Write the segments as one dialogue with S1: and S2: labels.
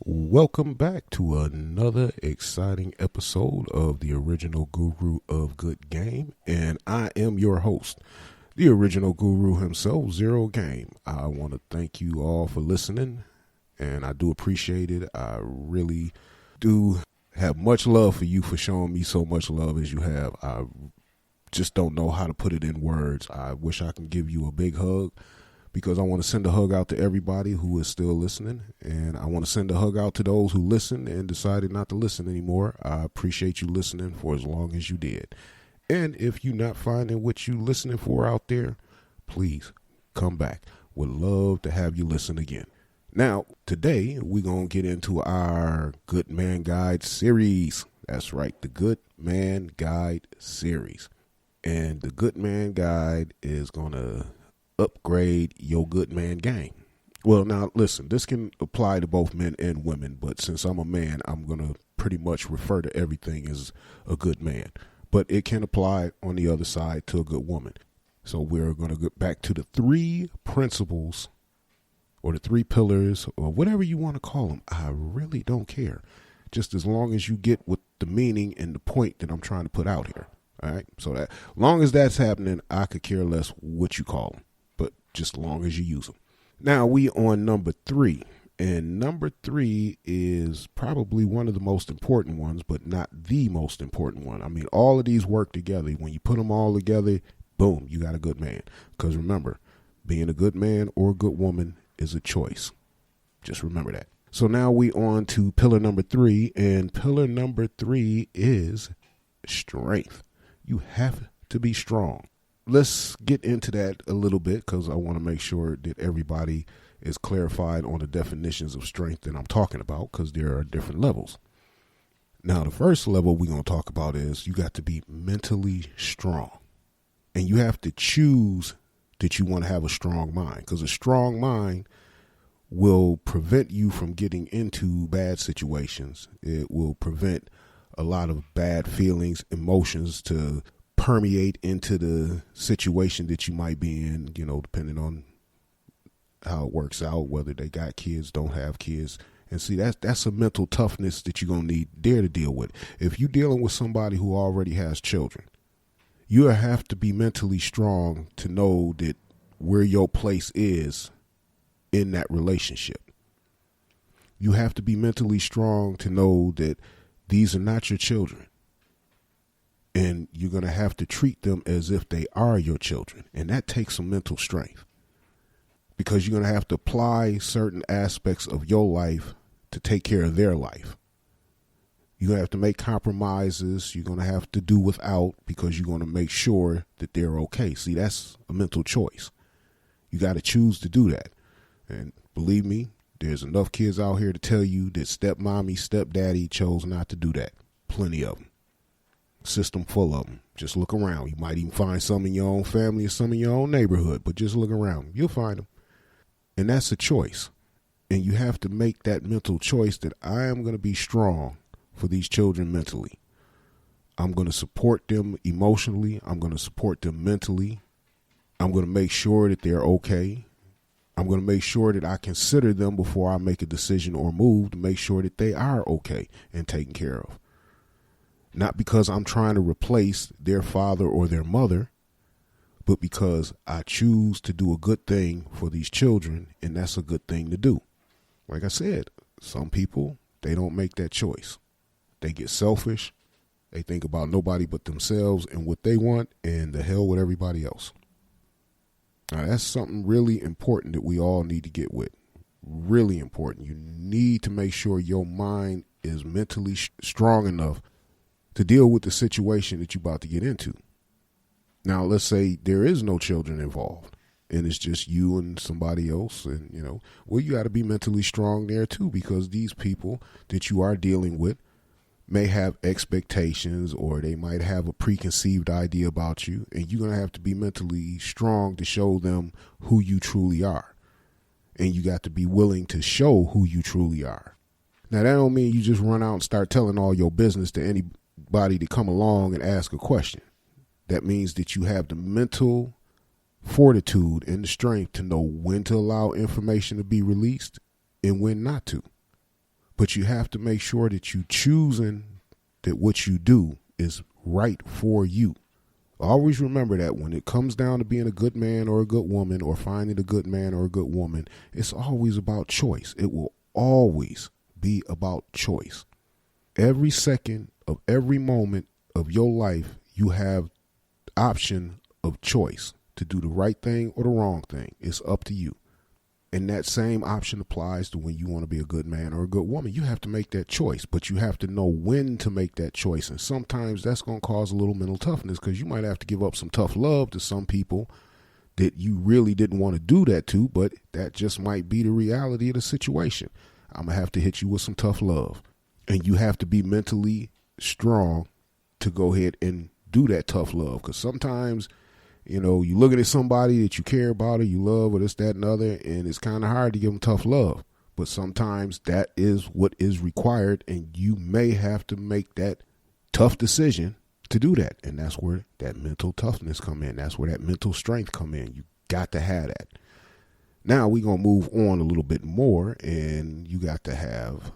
S1: Welcome back to another exciting episode of the original guru of good game, and I am your host, the original guru himself, Zero Game. I want to thank you all for listening, and I do appreciate it. I really do have much love for you for showing me so much love as you have. I just don't know how to put it in words. I wish I can give you a big hug, because I want to send a hug out to everybody who is still listening, and I want to send a hug out to those who listened and decided not to listen anymore. I appreciate you listening for as long as you did. And if you're not finding what you're listening for out there, please come back. Would love to have you listen again. Now, today we're going to get into our Good Man Guide series. That's right, the Good Man Guide series. And the Good Man Guide is going to upgrade your good man game. Well, now listen, this can apply to both men and women, but since I'm a man, I'm going to pretty much refer to everything as a good man. But it can apply on the other side to a good woman. So we're going to get back to the three principles or the three pillars or whatever you want to call them. I really don't care. Just as long as you get what the meaning and the point that I'm trying to put out here. All right. So that long as that's happening, I could care less what you call them. Just as long as you use them. Now we on number 3, and number 3 is probably one of the most important ones, but not the most important one. I mean, all of these work together. When you put them all together, boom, you got a good man. Because remember, being a good man or a good woman is a choice. Just remember that. So now we on to pillar number 3, and pillar number 3 is strength. You have to be strong. Let's get into that a little bit, because I want to make sure that everybody is clarified on the definitions of strength that I'm talking about, because there are different levels. Now, the first level we're going to talk about is you got to be mentally strong. And you have to choose that you want to have a strong mind, because a strong mind will prevent you from getting into bad situations. It will prevent a lot of bad feelings, emotions to permeate into the situation that you might be in, depending on how it works out, whether they got kids, don't have kids. And see, that's a mental toughness that you're going to need there to deal with. If you're dealing with somebody who already has children, you have to be mentally strong to know that where your place is in that relationship. You have to be mentally strong to know that these are not your children. And you're going to have to treat them as if they are your children. And that takes some mental strength, because you're going to have to apply certain aspects of your life to take care of their life. You're going to have to make compromises. You're going to have to do without, because you're going to make sure that they're okay. See, that's a mental choice. You got to choose to do that. And believe me, there's enough kids out here to tell you that stepmommy, stepdaddy chose not to do that. Plenty of them. System full of them. Just look around. You might even find some in your own family or some in your own neighborhood, but just look around. You'll find them. And that's a choice. And you have to make that mental choice that I am going to be strong for these children mentally. I'm going to support them emotionally. I'm going to support them mentally. I'm going to make sure that they're okay. I'm going to make sure that I consider them before I make a decision or move to make sure that they are okay and taken care of. Not because I'm trying to replace their father or their mother, but because I choose to do a good thing for these children, and that's a good thing to do. Like I said, some people, they don't make that choice. They get selfish. They think about nobody but themselves and what they want, and the hell with everybody else. Now, that's something really important that we all need to get with. Really important. You need to make sure your mind is mentally strong enough to deal with the situation that you're about to get into. Now, let's say there is no children involved and it's just you and somebody else. And, well, you got to be mentally strong there too, because these people that you are dealing with may have expectations, or they might have a preconceived idea about you. And you're going to have to be mentally strong to show them who you truly are. And you got to be willing to show who you truly are. Now, that don't mean you just run out and start telling all your business to anybody to come along and ask a question. That means that you have the mental fortitude and the strength to know when to allow information to be released and when not to. But you have to make sure that you choosing that what you do is right for you. Always remember that when it comes down to being a good man or a good woman or finding a good man or a good woman, it's always about choice. It will always be about choice. Every second of every moment of your life, you have option of choice to do the right thing or the wrong thing. It's up to you. And that same option applies to when you want to be a good man or a good woman. You have to make that choice, but you have to know when to make that choice. And sometimes that's going to cause a little mental toughness because you might have to give up some tough love to some people that you really didn't want to do that to, but that just might be the reality of the situation. I'm going to have to hit you with some tough love. And you have to be mentally strong to go ahead and do that tough love. Because sometimes, you looking at somebody that you care about or you love or this, that, and other, and it's kind of hard to give them tough love. But sometimes that is what is required, and you may have to make that tough decision to do that. And that's where that mental toughness come in. That's where that mental strength come in. You got to have that. Now we're going to move on a little bit more, and you got to have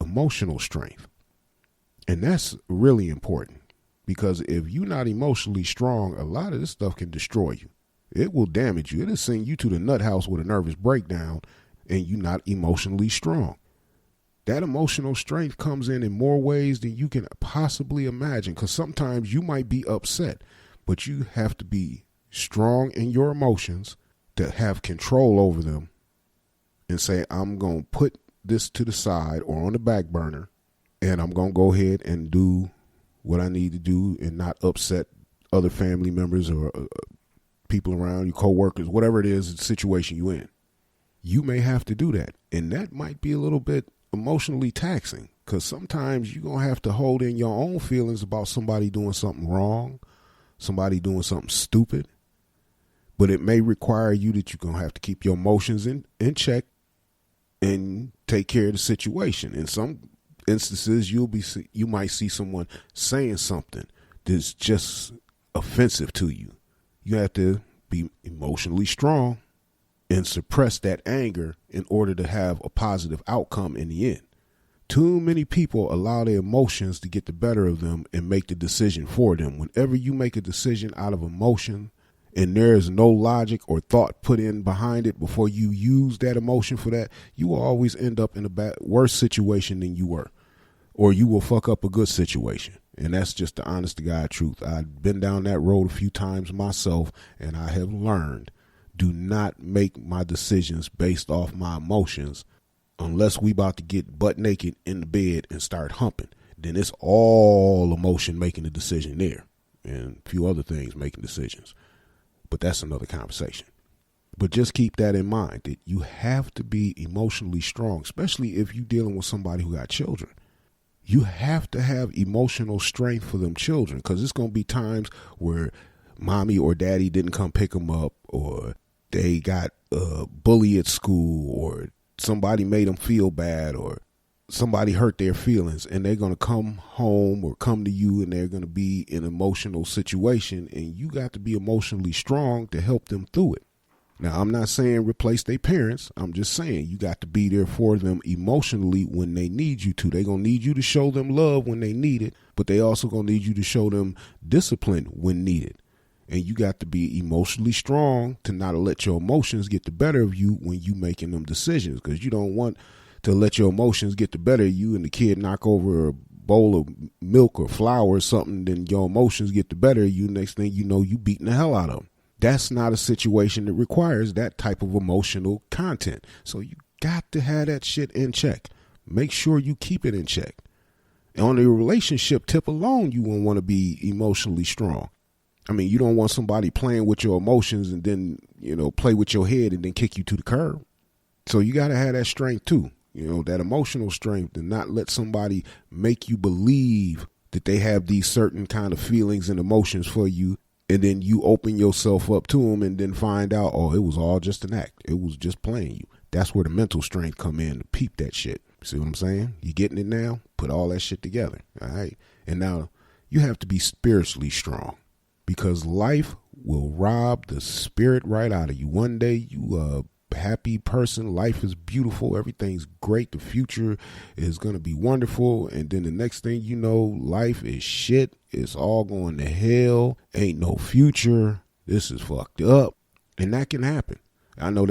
S1: emotional strength. And that's really important. Because if you're not emotionally strong, a lot of this stuff can destroy you. It will damage you. It'll send you to the nut house with a nervous breakdown and you're not emotionally strong. That emotional strength comes in more ways than you can possibly imagine, because sometimes you might be upset, but you have to be strong in your emotions to have control over them and say, I'm going to put this to the side or on the back burner, and I'm going to go ahead and do what I need to do and not upset other family members or people around you, coworkers, whatever it is, the situation you're in. You may have to do that. And that might be a little bit emotionally taxing, because sometimes you're going to have to hold in your own feelings about somebody doing something wrong, somebody doing something stupid. But it may require you that you're going to have to keep your emotions in check and take care of the situation. In some instances, you might see someone saying something that's just offensive to you. You have to be emotionally strong and suppress that anger in order to have a positive outcome in the end. Too many people allow their emotions to get the better of them and make the decision for them. Whenever you make a decision out of emotion and there is no logic or thought put in behind it before you use that emotion for that, you will always end up in a worse situation than you were. Or you will fuck up a good situation. And that's just the honest to God truth. I've been down that road a few times myself, and I have learned, do not make my decisions based off my emotions unless we about to get butt naked in the bed and start humping. Then it's all emotion making the decision there, and a few other things making decisions. But that's another conversation. But just keep that in mind, that you have to be emotionally strong, especially if you're dealing with somebody who got children. You have to have emotional strength for them children, because it's going to be times where mommy or daddy didn't come pick them up, or they got bullied at school, or somebody made them feel bad, or somebody hurt their feelings, and they're going to come home or come to you and they're going to be in an emotional situation, and you got to be emotionally strong to help them through it. Now, I'm not saying replace their parents. I'm just saying you got to be there for them emotionally when they need you to. They're going to need you to show them love when they need it, but they also going to need you to show them discipline when needed. And you got to be emotionally strong to not let your emotions get the better of you when you making them decisions, because you don't want to let your emotions get the better of you and the kid knock over a bowl of milk or flour or something, then your emotions get the better of you. Next thing you know, you beating the hell out of them. That's not a situation that requires that type of emotional content. So you got to have that shit in check. Make sure you keep it in check. And on the relationship tip alone, you won't want to be emotionally strong. I mean, you don't want somebody playing with your emotions and then, play with your head and then kick you to the curb. So you got to have that strength too. That emotional strength, and not let somebody make you believe that they have these certain kind of feelings and emotions for you, and then you open yourself up to them and then find out, oh, it was all just an act. It was just playing you. That's where the mental strength come in to peep that shit. See what I'm saying? You getting it now? Put all that shit together. All right. And now you have to be spiritually strong, because life will rob the spirit right out of you. One day you happy person. Life is beautiful. Everything's great. The future is going to be wonderful. And then the next thing you know, life is shit. It's all going to hell. Ain't no future. This is fucked up. And that can happen. I know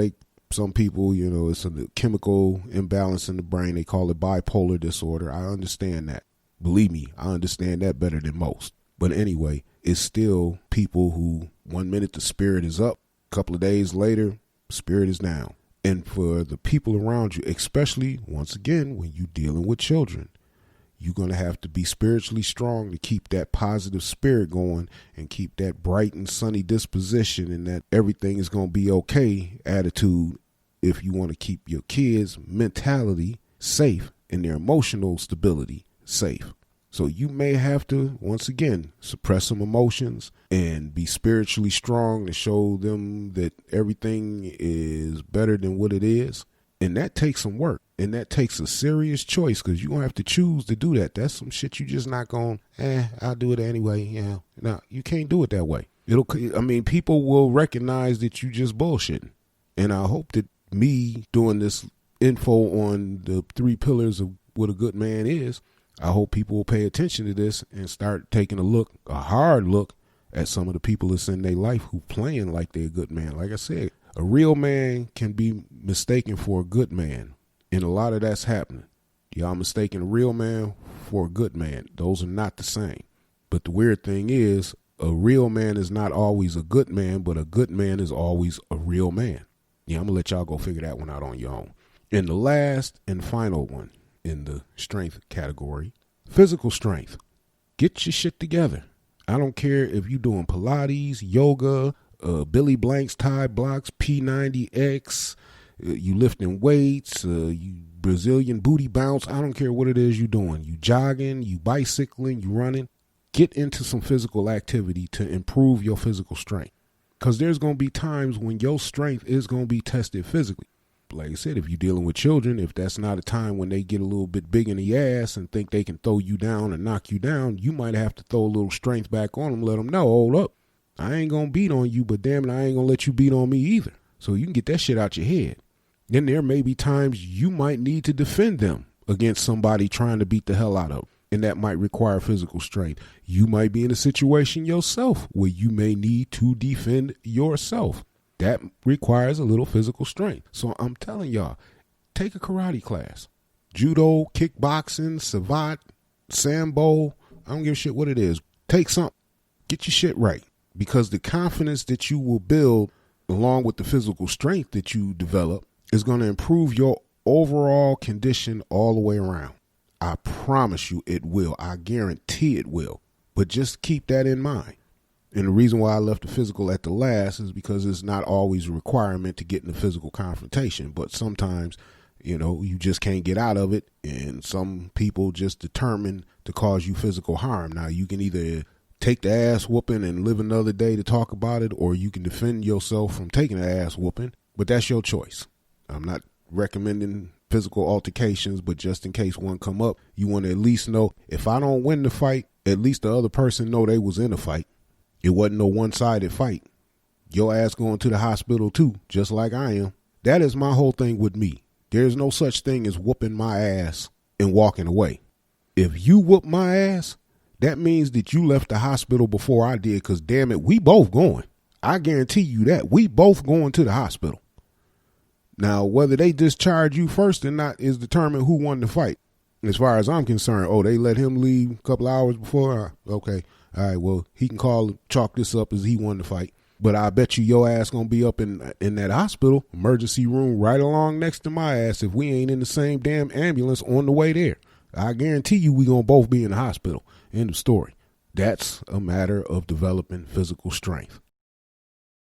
S1: some people, it's a chemical imbalance in the brain. They call it bipolar disorder. I understand that. Believe me, I understand that better than most. But anyway, it's still people who 1 minute the spirit is up, a couple of days later, spirit is down. And for the people around you, especially, once again, when you're dealing with children, you're going to have to be spiritually strong to keep that positive spirit going and keep that bright and sunny disposition and that everything is going to be okay attitude if you want to keep your kids' mentality safe and their emotional stability safe. So you may have to, once again, suppress some emotions and be spiritually strong to show them that everything is better than what it is. And that takes some work. And that takes a serious choice because you're going to have to choose to do that. That's some shit you just not going, I'll do it anyway. Yeah. No, you can't do it that way. People will recognize that you just bullshitting. And I hope that me doing this info on the 3 pillars of what a good man is, I hope people will pay attention to this and start taking a hard look at some of the people that's in their life who playing like they're a good man. Like I said, a real man can be mistaken for a good man. And a lot of that's happening. Y'all mistaking a real man for a good man. Those are not the same. But the weird thing is, a real man is not always a good man, but a good man is always a real man. Yeah, I'm going to let y'all go figure that one out on your own. And the last and final one in the strength category, physical strength. Get your shit together. I don't care if you're doing Pilates, yoga, Billy Blanks, Thai blocks, P90X, you lifting weights, you Brazilian booty bounce. I don't care what it is you're doing. You jogging, you bicycling, you running. Get into some physical activity to improve your physical strength. Because there's going to be times when your strength is going to be tested physically. Like I said, if you're dealing with children, if that's not a time when they get a little bit big in the ass and think they can throw you down and knock you down, you might have to throw a little strength back on them, let them know, hold up, I ain't going to beat on you, but damn it, I ain't going to let you beat on me either. So you can get that shit out your head. Then there may be times you might need to defend them against somebody trying to beat the hell out of them. And that might require physical strength. You might be in a situation yourself where you may need to defend yourself. That requires a little physical strength. So I'm telling y'all, take a karate class. Judo, kickboxing, savate, sambo. I don't give a shit what it is. Take something. Get your shit right. Because the confidence that you will build along with the physical strength that you develop is going to improve your overall condition all the way around. I promise you it will. I guarantee it will. But just keep that in mind. And the reason why I left the physical at the last is because it's not always a requirement to get in a physical confrontation. But sometimes, you just can't get out of it. And some people just determine to cause you physical harm. Now, you can either take the ass whooping and live another day to talk about it, or you can defend yourself from taking the ass whooping. But that's your choice. I'm not recommending physical altercations, but just in case one come up, you want to at least know, if I don't win the fight, at least the other person know they was in a fight. It wasn't no one-sided fight. Your ass going to the hospital too, just like I am. That is my whole thing with me. There's no such thing as whooping my ass and walking away. If you whoop my ass, that means that you left the hospital before I did, because damn it, we both going. I guarantee you that. We both going to the hospital. Now, whether they discharge you first or not is determined who won the fight. As far as I'm concerned, they let him leave a couple hours before? Okay. All right, well, he can chalk this up as he won the fight. But I bet you your ass going to be up in that hospital, emergency room, right along next to my ass if we ain't in the same damn ambulance on the way there. I guarantee you we going to both be in the hospital. End of story. That's a matter of developing physical strength.